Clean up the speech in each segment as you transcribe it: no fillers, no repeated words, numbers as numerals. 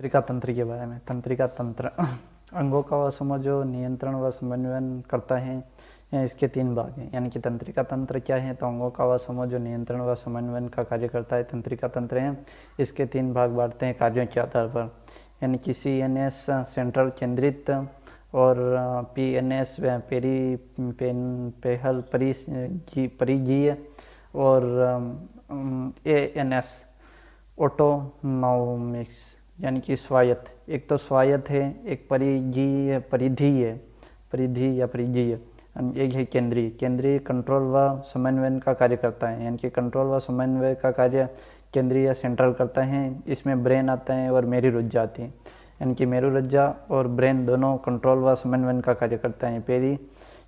तंत्रिका तंत्र के बारे में। तंत्रिका तंत्र अंगों का वह समूह जो नियंत्रण व समन्वयन करता है। इसके तीन भाग हैं। यानी कि तंत्रिका तंत्र क्या है, तो अंगों का वह समूह जो नियंत्रण व समन्वयन का कार्य करता है, तंत्रिका तंत्र है। इसके तीन भाग बांटते हैं कार्यों के आधार पर। यानी कि CNS सेंट्रल केंद्रित, और PNS पेहल परिजीय, और ANS ऑटोनॉमिक्स यानी कि स्वायत्त। एक तो स्वायत्त है, एक परिधीय या परिजीय, एक है केंद्रीय। केंद्रीय कंट्रोल व समन्वयन का कार्य करता है। यानी कि कंट्रोल व समन्वय का कार्य केंद्रीय या सेंट्रल करता है। इसमें ब्रेन आता है और मेरुरज्जा आती है। यानी कि मेरुरज्जा और ब्रेन दोनों कंट्रोल व समन्वयन का कार्य करता है। पेरी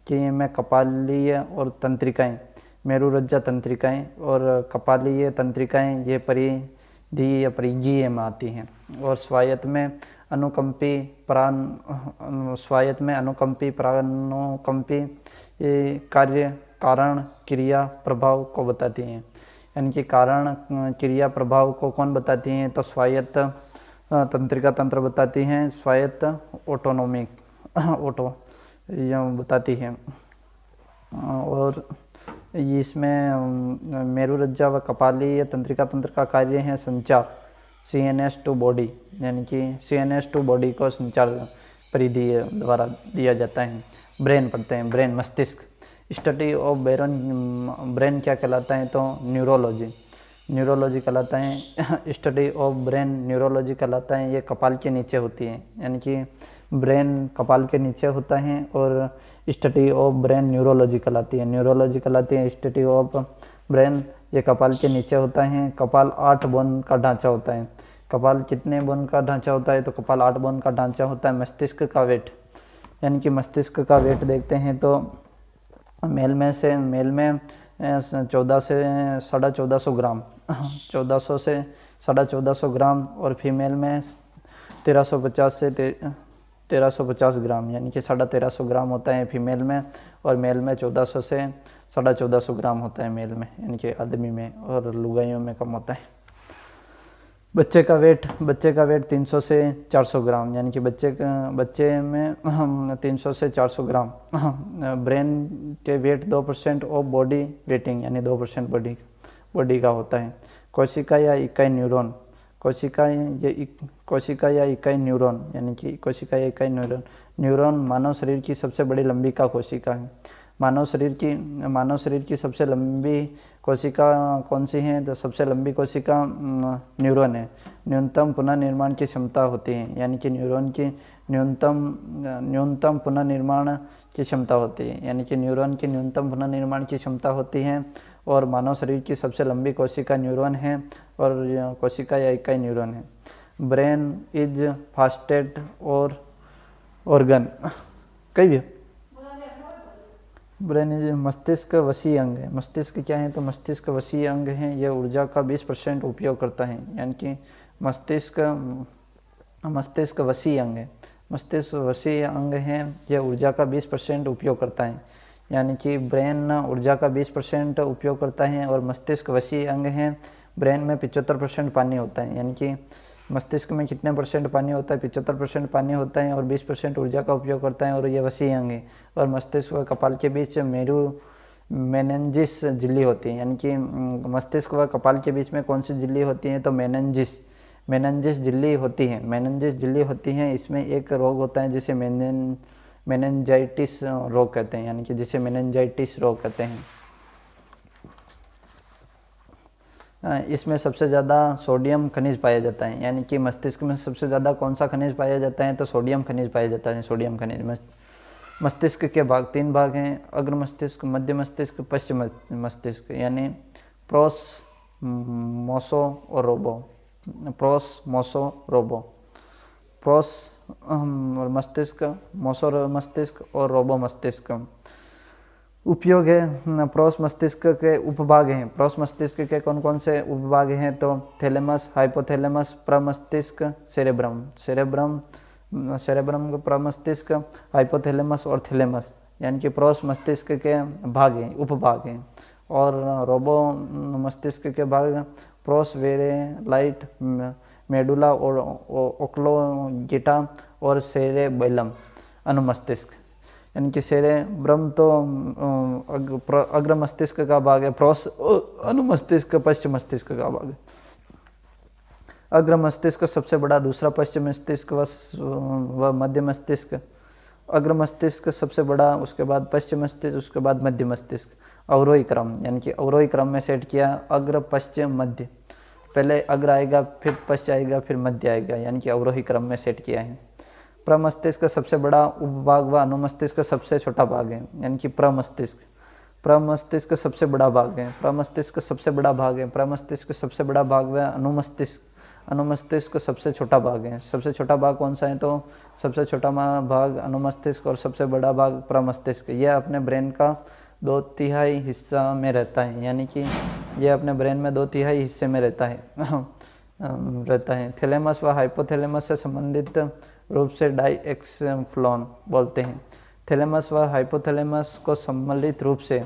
कि में कपालीय और तंत्रिकाएं, मेरुरज्जा तंत्रिकाएं और कपालीय तंत्रिकाएं ये परिधीय या परिजीय में आती हैं। और स्वायत्त में अनुकंपी प्राणोकंपी ये कार्य कारण क्रिया प्रभाव को बताती हैं। यानी कि कारण क्रिया प्रभाव को कौन बताती हैं, तो स्वायत्त तंत्रिका तंत्र बताती हैं। स्वायत्त बताती है। और इसमें मेरुरज्जा व कपालीय तंत्रिका तंत्र का कार्य है संचार, CNS टू बॉडी। यानी कि CNS टू बॉडी को संचार परिधि द्वारा दिया जाता है। ब्रेन पढ़ते हैं, ब्रेन मस्तिष्क। स्टडी ऑफ ब्रेन क्या कहलाता है, तो न्यूरोलॉजी कहलाता है। स्टडी ऑफ ब्रेन न्यूरोलॉजी कहलाता है। ये कपाल के नीचे होती है। यानी कि ब्रेन कपाल के नीचे होता है और स्टडी ऑफ ब्रेन न्यूरोलॉजी कहलाती है। स्टडी ऑफ ब्रेन ये कपाल के नीचे होता है। कपाल 8 बोन का ढांचा होता है। कपाल कितने बोन का ढांचा होता है, तो कपाल 8 बोन का ढांचा होता है। मस्तिष्क का वेट, यानी कि मस्तिष्क का वेट देखते हैं तो मेल में 1400 से 1450 ग्राम 1400 से 1450 ग्राम, और फीमेल में 1350 से 1350 ग्राम, यानी कि 1350 ग्राम होता है फीमेल में, और मेल में 1400 से 1450 ग्राम होता है मेल में, यानी कि आदमी में, और लुगाइयों में कम होता है। बच्चे का वेट 300 से 400 ग्राम, यानी कि बच्चे में 300 से 400 ग्राम। ब्रेन के वेट 2% ऑफ बॉडी वेटिंग, यानी 2% बॉडी का होता है। कोशिका या इकाई न्यूरॉन, यानी कि कोशिका या इकाई न्यूरॉन मानव शरीर की सबसे बड़ी लंबी का कोशिका है। मानव शरीर की सबसे लंबी कोशिका कौन सी है, तो सबसे लंबी कोशिका न्यूरॉन है। न्यूनतम पुनर्निर्माण की क्षमता होती है, यानी कि न्यूरॉन की न्यूनतम पुनर्निर्माण की क्षमता होती है, यानी कि न्यूरॉन की न्यूनतम पुनर्निर्माण की क्षमता होती है। और मानव शरीर की सबसे लंबी कोशिका न्यूरॉन है, और कोशिका या इकाई न्यूरॉन है। ब्रेन इज फास्टेस्ट और ऑर्गन कई भी। ब्रेन इज मस्तिष्क वसीय अंग है। मस्तिष्क क्या है, तो मस्तिष्क वसीय अंग है। यह ऊर्जा का 20% उपयोग करता है, यानी कि मस्तिष्क वसीय अंग है। मस्तिष्क वसीय अंग है, यह ऊर्जा का 20% उपयोग करता है। यानी कि ब्रेन ऊर्जा का 20% उपयोग करता है, और मस्तिष्क वसीय अंग है। ब्रेन में 75% पानी होता है, यानी कि मस्तिष्क में कितने % पानी होता है, 75% पानी होता है, और 20% ऊर्जा का उपयोग करता है, और यह वसीय अंग है। और मस्तिष्क व कपाल के बीच मेनिंजिस झिल्ली होती है, यानी कि मस्तिष्क व कपाल के बीच में कौन सी झिल्ली होती है, तो मेनिंजिस झिल्ली होती है। इसमें एक रोग होता है जिसे मेनिंजाइटिस रोग कहते हैं, यानी कि जिसे मेनिंजाइटिस रोग कहते हैं। इसमें सबसे ज़्यादा सोडियम खनिज पाया जाता है, यानी कि मस्तिष्क में सबसे ज़्यादा कौन सा खनिज पाया जाता है, तो सोडियम खनिज पाया जाता है। सोडियम खनिज। मस्तिष्क के 3 भाग हैं, अग्र मस्तिष्क, मध्य मस्तिष्क, पश्चिम मस्तिष्क, यानी प्रोस मोसो और रोबो। प्रोस मस्तिष्क, मोसो मस्तिष्क और रोबो मस्तिष्क। उपयोग है। प्रोस मस्तिष्क के उपभाग हैं। प्रोस मस्तिष्क के कौन कौन से उपभाग हैं, तो थैलेमस, हाइपोथैलेमस, प्रमस्तिष्क, सेरेब्रम प्रमस्तिष्क, हाइपोथैलेमस और थैलेमस, यानी कि प्रोस मस्तिष्क के उपभाग हैं। और रोबो मस्तिष्क के भाग प्रोस वेरे लाइट मेडुला और ओक्लोगेटा और सेरेबेलम अनुमस्तिष्क। यानी कि सेरेब्रम तो अग्र मस्तिष्क का भाग है, अनुमस्तिष्क पश्चिम मस्तिष्क का भाग है। अग्र मस्तिष्क सबसे बड़ा, दूसरा पश्चिम मस्तिष्क व मध्य मस्तिष्क। अग्र मस्तिष्क सबसे बड़ा, उसके बाद पश्चिम मस्तिष्क, उसके बाद मध्य मस्तिष्क। अवरोही क्रम, यानी कि अवरोही क्रम में सेट किया, अग्र पश्चिम मध्य, पहले अग्र आएगा फिर पश्च आएगा फिर मध्य आएगा, यानी कि अवरोही क्रम में सेट किया है। प्रमस्तिष्क सबसे बड़ा उपभाग व अनुमस्तिष्क सबसे छोटा भाग है, यानी कि प्रमस्तिष्क। प्रमस्तिष्क सबसे बड़ा भाग है, प्रमस्तिष्क सबसे बड़ा भाग है, प्रमस्तिष्क सबसे बड़ा भाग व अनुमस्तिष्क, अनुमस्तिष्क सबसे छोटा भाग है। सबसे छोटा भाग कौन सा है, तो सबसे छोटा भाग अनुमस्तिष्क और सबसे बड़ा भाग प्रमस्तिष्क। यह अपने ब्रेन का 2/3 हिस्सा में रहता है, यानी कि यह अपने ब्रेन में 2/3 हिस्से में रहता है। थैलेमस व हाइपोथैलेमस से संबंधित रूप से डाइएक्सेफ्लॉन बोलते हैं। थैलेमस व हाइपोथैलेमस को सम्मिलित रूप से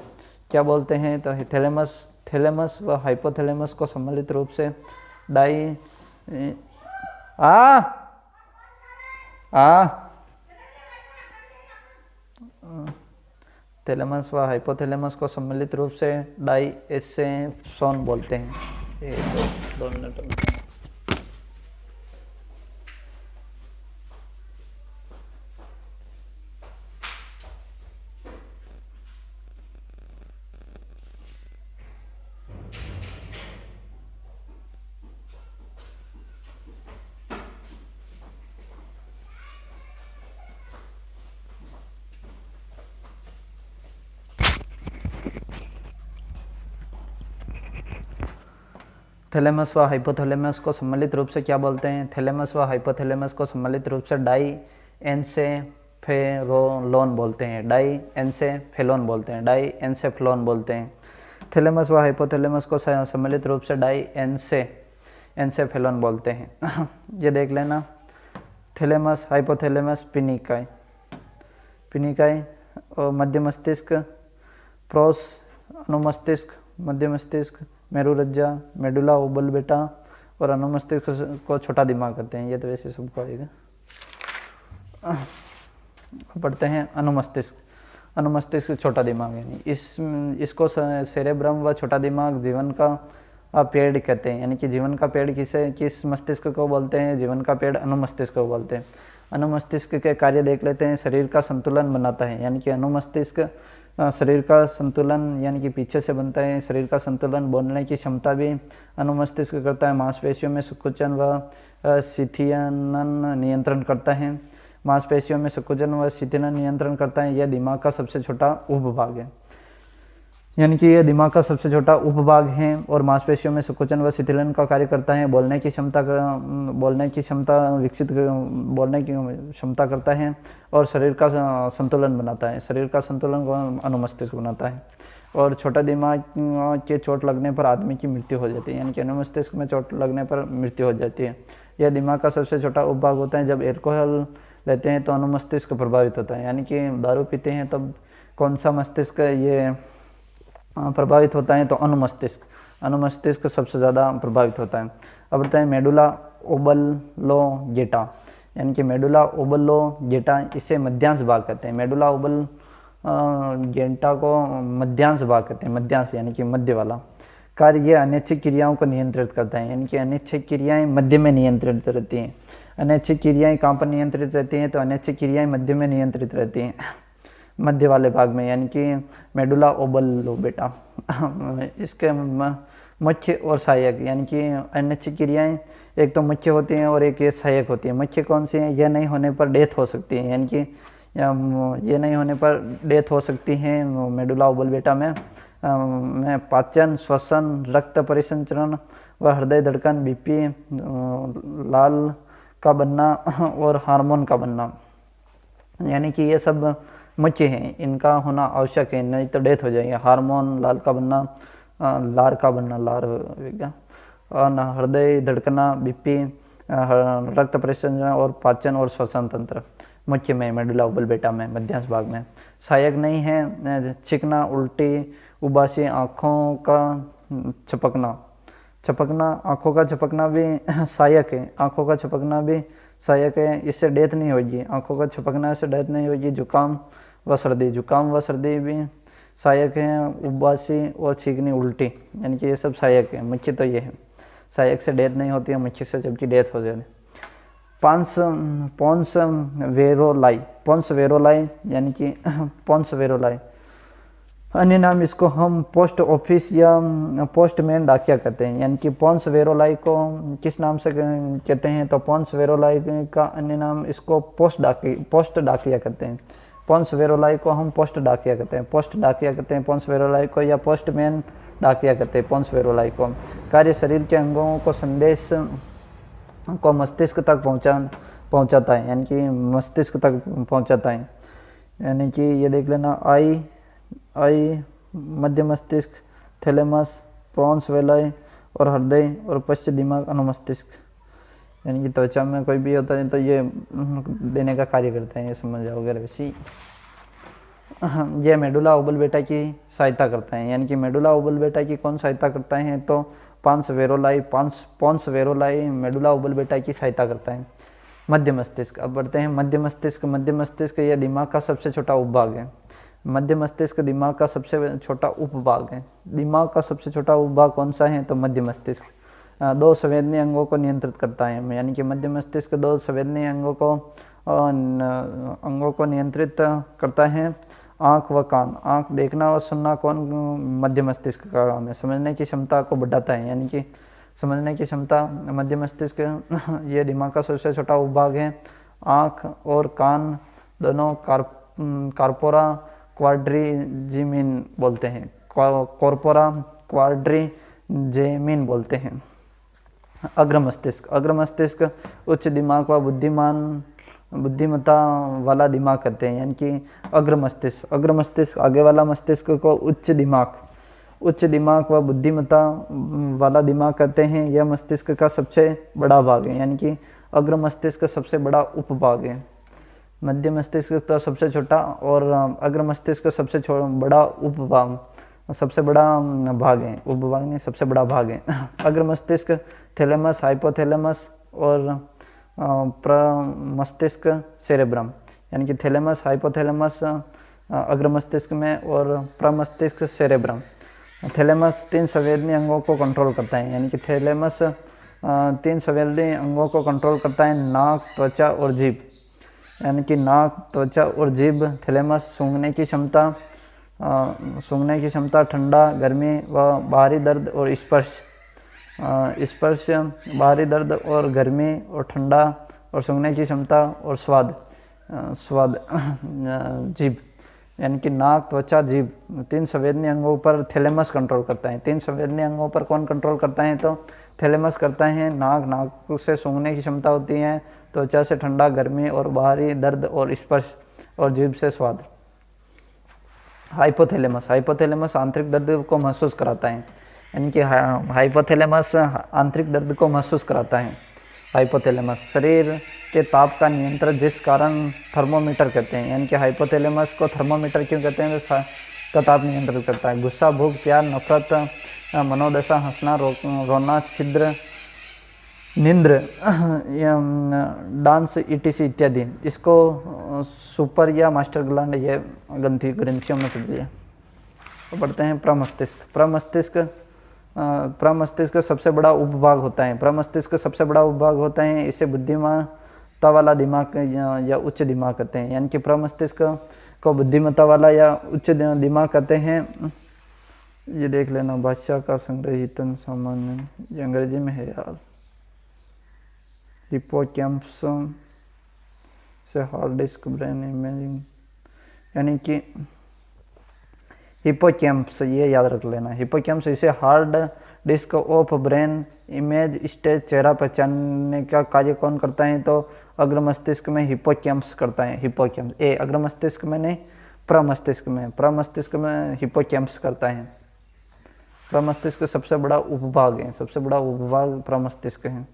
क्या बोलते हैं, तो थैलेमस व हाइपोथैलेमस को सम्मिलित रूप से थैलेमस व हाइपोथैलेमस को सम्मिलित रूप से डाइएक्सेफ्लॉन बोलते हैं। दो मिनट। थैलेमस व हाइपोथैलेमस को सम्मिलित रूप से क्या बोलते हैं, थैलेमस व हाइपोथैलेमस को सम्मिलित रूप से डाइएन्सेफेलोन बोलते हैं, डाइएन्सेफेलोन बोलते हैं। थैलेमस व हाइपोथैलेमस को सम्मिलित रूप से डाइएन्सेफेलोन बोलते हैं। ये देख लेना, थैलेमस, हाइपोथैलेमस, पिनिकाई और मध्य मस्तिष्क, प्रोस अनुमस्तिष्क, मध्य मस्तिष्क, मेरुरज्जा, मेडुला ओबलबेटा और अनुमस्तिष्क को छोटा दिमाग कहते हैं। ये तो वैसे सबको आएगा। पढ़ते हैं अनुमस्तिष्क छोटा दिमाग है। इसको सेरेब्रम व छोटा दिमाग जीवन का पेड़ कहते हैं, यानी कि जीवन का पेड़ किस मस्तिष्क को बोलते हैं, जीवन का पेड़ अनुमस्तिष्क को बोलते हैं। अनुमस्तिष्क के कार्य देख लेते हैं। शरीर का संतुलन बनाता है, यानी कि अनुमस्तिष्क शरीर का संतुलन यानी कि पीछे से बनता है। शरीर का संतुलन, बोलने की क्षमता भी अनुमस्तिष्क करता है। मांसपेशियों में संकुचन व शिथिलन नियंत्रण करता है। मांसपेशियों में संकुचन व शिथिलन नियंत्रण करता है। यह दिमाग का सबसे छोटा उपभाग है, यानी कि यह दिमाग का सबसे छोटा उपभाग है और मांसपेशियों में संकुचन व शिथिलन का कार्य करता है। बोलने की क्षमता करता है और शरीर का संतुलन बनाता है। शरीर का संतुलन को अनुमस्तिष्क बनाता है। और छोटा दिमाग के चोट लगने पर आदमी की मृत्यु हो जाती है, यानी कि अनुमस्तिष्क में चोट लगने पर मृत्यु हो जाती है। यह दिमाग का सबसे छोटा उपभाग होता है। जब अल्कोहल लेते हैं तो अनुमस्तिष्क प्रभावित होता है, यानी कि दारू पीते हैं तब कौन सा मस्तिष्क ये प्रभावित होता है, तो अनुमस्तिष्क सबसे ज़्यादा प्रभावित होता है। अब बताएं मेडुला ओबलोगेटा, यानी कि मेडुला ओबलोगेटा, इसे मध्यांश भाग कहते हैं। मेडुला ओबलोगेटा को मध्यांश भाग कहते हैं, मध्यांश यानी कि मध्य वाला। कार्य ये अनैच्छिक क्रियाओं को नियंत्रित करता है, यानी कि अनैच्छिक क्रियाएं मध्य में नियंत्रित रहती हैं। अनैच्छिक क्रियाएं कहाँ पर नियंत्रित रहती हैं, तो अनैच्छिक क्रियाएं मध्य में नियंत्रित रहती हैं, मध्य वाले भाग में, यानी कि मेडुला ओबलोगेटा। इसके मुख्य और सहायक, यानी कि अनैच्छिक क्रियाएं एक तो मुख्य होती हैं और एक ये सहायक होती है। मुख्य कौन सी है, यह नहीं होने पर डेथ हो सकती है, यानी कि ये नहीं होने पर डेथ हो सकती है मेडुला ओबलोगेटा में पाचन, श्वसन, रक्त परिसंचरण व हृदय धड़कन, बीपी, लाल का बनना और हार्मोन का बनना, यानी कि ये सब मुख्य हैं, इनका होना आवश्यक है, नहीं तो डेथ हो जाएगी। हार्मोन, लार का बनना, हृदय धड़कना, बीपी, रक्त परिसंचरण और पाचन और श्वसन तंत्र मुख्य में मेडुला ओबलोगेटा में, मध्यांश भाग में। सहायक नहीं है चिकना, उल्टी, उबासी, आँखों का चपकना, झपकना, आँखों का झपकना भी सहायक है, आँखों का झपकना भी सहायक है, इससे डेथ नहीं होगी। आँखों का झपकना से डेथ नहीं होगी। जुकाम व सर्दी, जुकाम व सर्दी भी सहायक है। उबासी और छींकनी, उल्टी, यानी कि ये सब सहायक है। मुख्य तो ये है, सहायक से डेथ नहीं होती है, मुख्य से जबकि डेथ हो जाए। पॉन्स वेरोलाई, पॉन्स वेरोलाई यानी कि पॉन्स वेरोलाई, अन्य नाम इसको हम पोस्ट ऑफिस या पोस्टमैन डाकिया कहते हैं। यानी कि पॉन्स वेरोलाई को किस नाम से कहते हैं, तो पॉन्स वेरोलाई का अन्य नाम इसको पोस्ट डाकिया कहते हैं। पॉन्स वेरोलाई को हम पोस्ट डाकिया कहते हैं, पोस्ट डाकिया कहते हैं पॉन्स वेरोलाई को, या पोस्टमैन डाकिया कहते हैं पॉन्स वेरोलाई को। कार्य शरीर के अंगों को संदेश को मस्तिष्क तक पहुंचाता है, यानी कि मस्तिष्क तक पहुंचाता है। यानी कि ये देख लेना, आई मध्य मस्तिष्क, थैलेमस, प्रोन्स वेलाई और हृदय, और पश्च दिमाग, अनुमस्तिष्क। यानी कि त्वचा में कोई भी होता है तो ये देने का कार्य करते हैं, ये समझ जाओगे वैसे। ये मेडुला ओबलबेटा की सहायता करता है। यानी कि मेडुला ओबलबेटा की कौन सहायता करता है, तो पॉन्स वेरोलाई मेडुला ओबलबेटा की सहायता करता है। मध्य मस्तिष्क, अब बढ़ते हैं मध्य मस्तिष्क। मध्य मस्तिष्क यह दिमाग का सबसे छोटा उपभाग है। मध्य मस्तिष्क दिमाग का सबसे छोटा उपभाग है। दिमाग का सबसे छोटा उपभाग कौन सा है, तो मध्य मस्तिष्क। 2 संवेदनीय अंगों को नियंत्रित करता है। यानी कि मध्य मस्तिष्क 2 संवेदनीय अंगों को नियंत्रित करता है। आँख व कान, आँख देखना व सुनना कौन, मध्य मस्तिष्क का काम है। समझने की क्षमता को बढ़ाता है, यानी कि समझने की क्षमता मध्य मस्तिष्क ये दिमाग का सबसे छोटा उपभाग है। आँख और कान दोनों कॉर्पोरा क्वाड्रिजेमिन बोलते हैं, कॉर्पोरा क्वाड्रिजेमिन बोलते हैं। अग्र मस्तिष्क, अग्र मस्तिष्क उच्च दिमाग व बुद्धिमत्ता वाला दिमाग कहते हैं। यानी कि अग्र मस्तिष्क आगे वाला मस्तिष्क को उच्च दिमाग व बुद्धिमत्ता वाला दिमाग कहते हैं। यह मस्तिष्क का सबसे बड़ा भाग है, यानी कि अग्र मस्तिष्क सबसे बड़ा उपभाग है। मध्य मस्तिष्क तो सबसे छोटा और अग्र मस्तिष्क सबसे बड़ा उपभाग, सबसे बड़ा भाग है, उपभाग नहीं सबसे बड़ा भाग है। अग्र मस्तिष्क थैलेमस, हाइपोथैलेमस और प्रमस्तिष्क सेरेब्रम, यानी कि थैलेमस, हाइपोथैलेमस अग्र मस्तिष्क में और प्रमस्तिष्क सेरेब्रम। थैलेमस 3 संवेदनीय अंगों को कंट्रोल करता है। यानी कि थैलेमस 3 संवेदनीय अंगों को कंट्रोल करता है, नाक, त्वचा और जीभ। यानी कि नाक, त्वचा और जीभ। थैलेमस सूंघने की क्षमता, ठंडा, गर्मी व बाहरी दर्द और स्पर्श, बाहरी दर्द और गर्मी और ठंडा और सूंघने की क्षमता और स्वाद, जीभ। यानी कि नाक, त्वचा, जीभ 3 संवेदनीय अंगों पर थैलेमस कंट्रोल करता है। 3 संवेदनीय अंगों पर कौन कंट्रोल करता है, तो थैलेमस करता है। नाक से सूंघने की क्षमता होती है, त्वचा से ठंडा, गर्मी और बाहरी दर्द और स्पर्श, और जीभ से स्वाद। हाइपोथैलेमस आंतरिक दर्द को महसूस कराता है। यानी कि हाइपोथैलेमस आंतरिक दर्द को महसूस कराता है। हाइपोथैलेमस शरीर के ताप का नियंत्रण, जिस कारण थर्मोमीटर कहते हैं। यानी कि हाइपोथैलेमस को थर्मोमीटर क्यों कहते हैं, तो का ताप नियंत्रित करता है। गुस्सा, भूख, प्यार, नफरत, मनोदशा, हंसना, रोना, छिद्र, निंद्र, डांस, ईटीसी इत्यादि। इसको सुपर या मास्टर ग्लैंड, ये ग्रंथियों में चल दिया। तो बढ़ते हैं प्रमस्तिष्क सबसे बड़ा उपभाग होता है। प्रमस्तिष्क सबसे बड़ा उपभाग होता है। इसे बुद्धिमत्ता वाला दिमाग या उच्च दिमाग कहते हैं। यानी कि प्रमस्तिष्क को बुद्धिमत्ता वाला या उच्च दिमाग कहते हैं। ये देख लेना, भाष्यकार संग्रहित सामान्य, ये अंग्रेजी में है यार। हिप्पोकैम्पस से हार्ड डिस्क ब्रेन इमेजिंग, यानी कि हिप्पोकैम्पस, ये याद रख लेना। हिप्पोकैम्पस इसे hard disk of brain image stage, चेहरा पहचानने का कार्य कौन करता है, तो अग्र मस्तिष्क में हिप्पोकैम्पस करता है। हिप्पोकैम्पस अग्र मस्तिष्क में नहीं, प्रमस्तिष्क में हिप्पोकैम्पस करता है। प्रमस्तिष्क सबसे बड़ा उपभाग है, सबसे बड़ा उपभाग प्रमस्तिष्क है।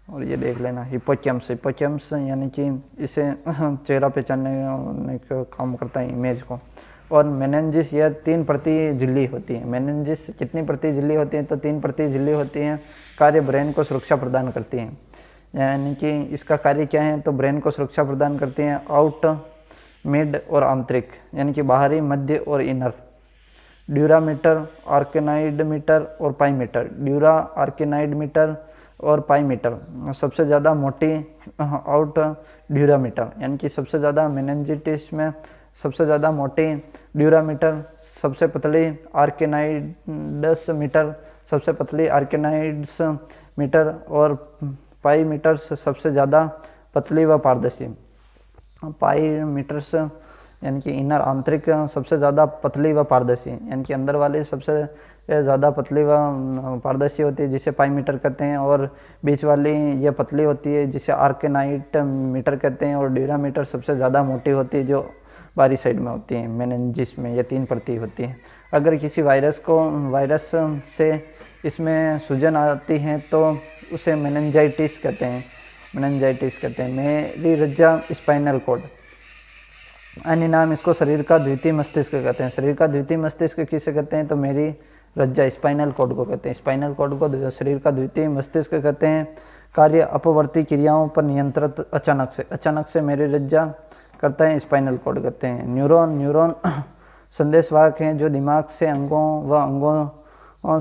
और ये देख लेना, हिप्पोकैम्पस यानी कि इसे चेहरा पहचानने का काम करता है, इमेज को। और मेनिनजिस यह 3 प्रति झिल्ली होती है। मेनिनजिस कितनी प्रति झिल्ली होती है? तो 3 प्रति झिल्ली होती हैं। कार्य ब्रेन को सुरक्षा प्रदान करती हैं, यानी कि इसका कार्य क्या है? तो ब्रेन को सुरक्षा प्रदान करती हैं। आउट, मिड और आंतरिक, यानी कि बाहरी, मध्य और इनर। ड्यूरामीटर, आर्केनाइड मीटर और पाई मीटर। ड्यूरा, आर्केनाइड मीटर और पाई मीटर। सबसे ज़्यादा मोटी आउट ड्यूरामीटर, यानी कि सबसे ज़्यादा मेनिनजिटिस में सबसे ज़्यादा मोटी ड्यूरामीटर, सबसे पतली आर्केनाइड्स मीटर, सबसे पतली आर्केनाइड्स मीटर और पाई मीटर्स सबसे ज़्यादा पतली व पारदर्शी। पाई मीटर्स यानी कि इनर, आंतरिक सबसे ज़्यादा पतली व पारदर्शी, यानी कि अंदर वाली सबसे ज़्यादा पतली व पारदर्शी होती है जिसे पाई मीटर कहते हैं, और बीच वाली ये पतली होती है जिसे आर्केनाइट मीटर कहते हैं, और ड्यूरामीटर सबसे ज़्यादा मोटी होती है जो बाहरी साइड में होती है। मेनिनजिस में ये 3 प्रति होती है। अगर किसी वायरस से इसमें सूजन आती है तो उसे मेनिनजाइटिस कहते हैं। मेरी रज्जा, स्पाइनल कॉर्ड। अन्य नाम इसको शरीर का द्वितीय मस्तिष्क कहते हैं। शरीर का द्वितीय मस्तिष्क किसे कहते हैं? तो मेरी रज्जा, स्पाइनल कॉर्ड को कहते हैं। स्पाइनल कॉर्ड को शरीर का द्वितीय मस्तिष्क कहते हैं। कार्य अपवर्ती क्रियाओं पर नियंत्रित अचानक से मेरी रज्जा करता है, स्पाइनल कॉर्ड कहते हैं। न्यूरॉन संदेशवाहक हैं जो दिमाग से अंगों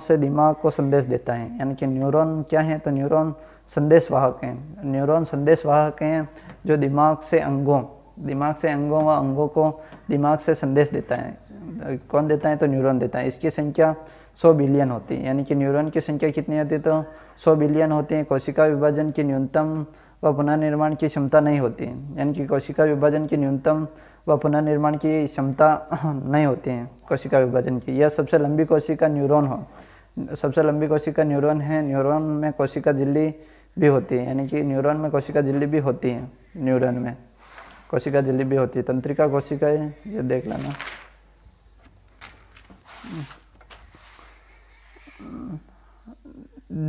से दिमाग को संदेश देता है, यानी कि न्यूरॉन क्या है? तो न्यूरॉन संदेशवाहक हैं जो दिमाग से अंगों व अंगों को दिमाग से संदेश देता है। कौन देता है? तो न्यूरॉन देता है। इसकी संख्या 100 बिलियन होती है, यानी कि न्यूरॉन की संख्या कितनी होती है? तो 100 बिलियन होती है। कोशिका विभाजन की न्यूनतम व पुनर्निर्माण की क्षमता नहीं होती है, यानी कि कोशिका विभाजन की न्यूनतम व पुनर्निर्माण की क्षमता नहीं होती है कोशिका विभाजन की। यह सबसे लंबी कोशिका न्यूरॉन है। न्यूरॉन में कोशिका झिल्ली भी होती है, यानी कि न्यूरॉन में कोशिका झिल्ली भी होती है। न्यूरॉन में कोशिका झिल्ली भी होती है। तंत्रिका कोशिकाएं, ये देख लेना।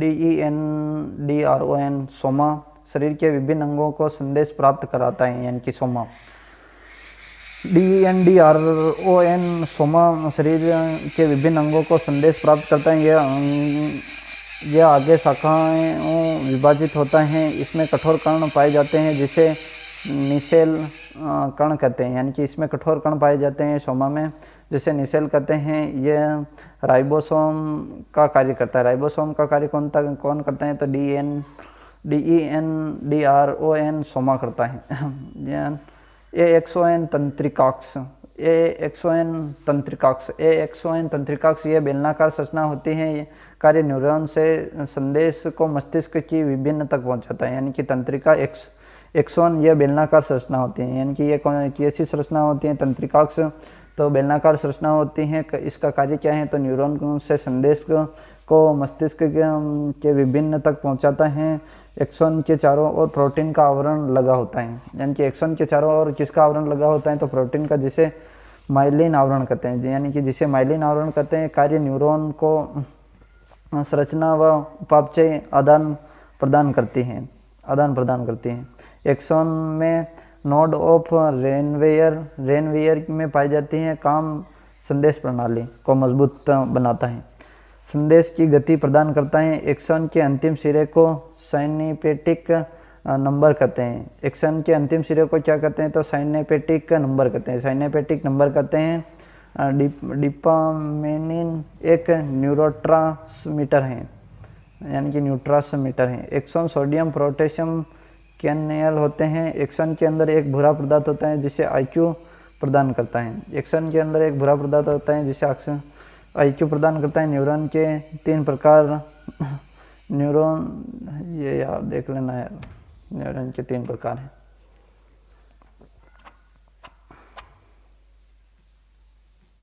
DENDRON, सोमा, शरीर के विभिन्न अंगों को संदेश प्राप्त कराता है, यानी कि सोमा। DENDRON, सोमा, शरीर के विभिन्न अंगों को संदेश प्राप्त करता है। यह आगे शाखाएं विभाजित होता है। इसमें कठोर कण पाए जाते हैं जिसे निसेल कण कहते हैं, यानी कि इसमें कठोर कण पाए जाते हैं सोमा में, जिसे निसेल कहते हैं। यह राइबोसोम का कार्य करता है। राइबोसोम का कार्य कौन करता है? तो DENDRON सोमा करता है। AXON तंत्रिकाक्ष ये बेलनाकार संरचना होती है। कार्य न्यूरॉन से संदेश को मस्तिष्क की विभिन्न तक पहुंचाता है, यानी कि तंत्रिका एक्सोन ये बेलनाकार संरचना होती है, यानी कि ये कैसी संरचना होती है? तंत्रिकाक्ष तो बेलनाकार संरचना होती है। इसका कार्य क्या है? तो न्यूरॉन से संदेश को मस्तिष्क के विभिन्न तक पहुंचाता है। एक्सोन के चारों ओर प्रोटीन का आवरण लगा होता है, यानी कि एक्सोन के चारों ओर किसका आवरण लगा होता है? तो प्रोटीन का, जिसे माइलिन आवरण कहते हैं, यानी कि जिसे माइलिन आवरण कहते हैं। कार्य न्यूरॉन को संरचना व उपापचय आदान प्रदान करती हैं। एक्सोन में नोड ऑफ रेनवेयर में पाई जाती है। काम संदेश प्रणाली को मजबूत बनाता है। संदेश की गति प्रदान करता है। एक्सोन के अंतिम सिरे को साइनेपेटिक नंबर कहते हैं। एक्सोन के अंतिम सिरे को क्या कहते हैं? तो साइनेपेटिक नंबर कहते हैं। डिपामेनिन एक न्यूरोट्रांसमीटर है, यानी कि न्यूट्रांसमीटर है। एक्सोन सोडियम पोटेशियम कैनियल होते हैं। एक्सोन के अंदर एक भूरा पदार्थ होता है जिसे IQ प्रदान करता है। IQ प्रदान करता है। न्यूरॉन के 3 प्रकार, ये यार देख लेना यार, न्यूरॉन के 3 प्रकार हैं।